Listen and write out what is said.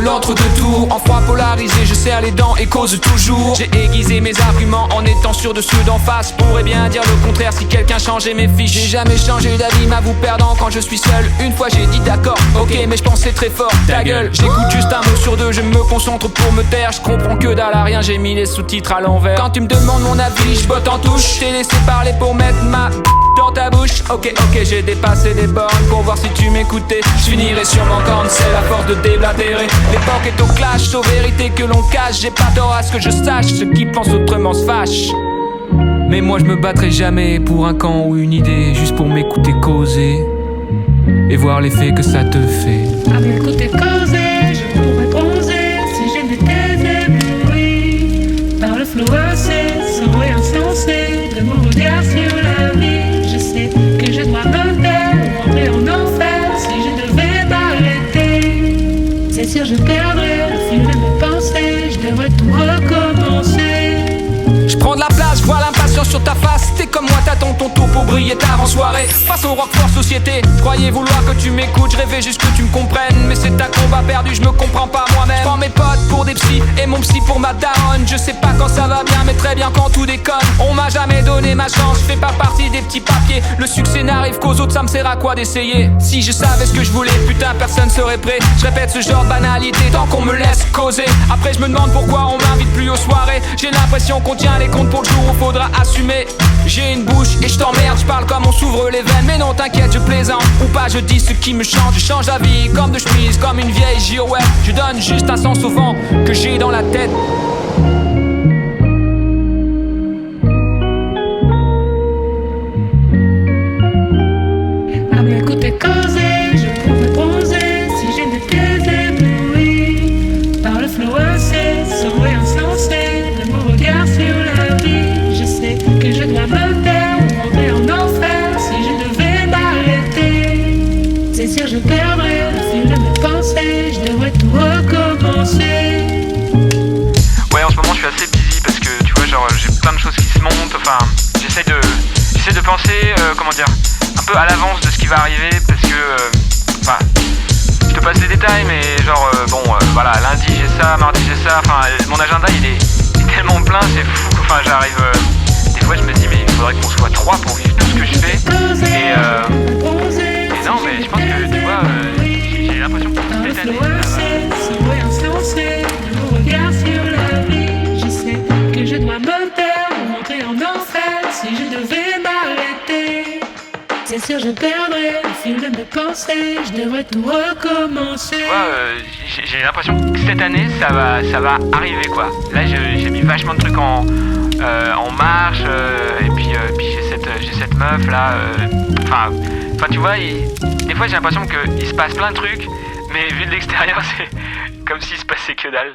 l'entre-deux-tours. En froid polarisé, je serre les dents et cause toujours. J'ai aiguisé mes arguments en étant sûr de ceux d'en face. Pourrais bien dire le contraire si quelqu'un changeait mes fiches. J'ai jamais changé d'avis, m'avoue perdant quand je suis seul. Une fois j'ai dit d'accord, ok, mais je pensais très fort. Ta gueule, j'écoute juste un mot sur deux, je me concentre pour me taire. Je comprends que dalle à rien, j'ai mis les sous-titres à l'envers. Quand tu me demandes mon avis, je botte en touche. Je t'ai laissé parler pour mettre ma dans ta bouche. Ok, j'ai dépassé les bornes pour voir si tu m'écoutais. Je finirai sur mon corne, c'est la force de déblatérer. L'époque est au clash, aux vérités que l'on cache. J'ai pas tort à ce que je sache, ceux qui pensent autrement se fâchent. Mais moi je me battrai jamais pour un camp ou une idée, juste pour m'écouter causer et voir l'effet que ça te fait. À m'écouter causer, je pourrais bronzer si je n'étais ébloui par le flot incessant et insensé de mon regard sur la vie. Je sais que je dois me taire ou rentrer en enfer si je devais m'arrêter. C'est sûr je perdrais le fil de mes pensées, je devrais tout recommencer. Je prends de la place, je vois l'impatience sur ta face. T'es comme moi, t'attends ton tour pour briller tard en soirée. Face au rock fort société, je croyais vouloir que tu m'écoutes. Je rêvais juste que tu me comprennes, mais c'est un combat perdu, je me comprends pas moi-même. Je prends mes potes pour des psys et mon psy pour ma daronne. Je sais pas quand ça va bien, mais très bien quand tout déconne. On m'a jamais donné ma chance, je fais pas partie des petits papiers. Le succès n'arrive qu'aux autres, ça me sert à quoi d'essayer? Si je savais ce que je voulais, putain personne serait prêt. Je répète ce genre de banalité tant qu'on me laisse causer. Après je me demande pourquoi on m'invite plus aux soirées. J'ai l'impression qu'on tient les comptes pour le jour où faudra assumer. J'ai une bouche et je t'emmerde, je parle comme on s'ouvre les veines. Mais non t'inquiète, je plaisante ou pas, je dis ce qui me chante. Je change la vie comme de chemise, comme une vieille girouette. Je donne juste un sens au vent que j'ai dans la tête. À m'écouter causer, je pourrais bronzer si je n'étais ébloui par le flot incessant et insensé de mon regard sur la vie. Je sais que je dois me taire ou rentrer en enfer si je devais m'arrêter. C'est sûr je perdrais le fil de mes pensées, je devrais tout recommencer. Ouais, en ce moment je suis assez busy parce que tu vois, genre j'ai plein de choses qui se montent. Enfin, j'essaie de penser, comment dire, un peu à l'avance de ce qui va arriver parce que, enfin, je te passe les détails, mais genre, voilà, lundi j'ai ça, mardi j'ai ça. Enfin, mon agenda il est tellement plein, c'est fou. Enfin, j'arrive, des fois je me dis, mais il faudrait qu'on soit trois pour vivre tout ce que je fais. Et non, mais je pense que tu vois, j'ai l'impression que cette année, je dois me taire ou rentrer en enfer si je devais m'arrêter. C'est sûr je perdrais le fil de mes pensées, je devrais tout recommencer. J'ai l'impression que cette année ça va arriver quoi. Là j'ai mis vachement de trucs en marche et puis j'ai cette meuf là. Enfin tu vois, des fois j'ai l'impression qu'il se passe plein de trucs, mais vu de l'extérieur c'est comme s'il se passait que dalle.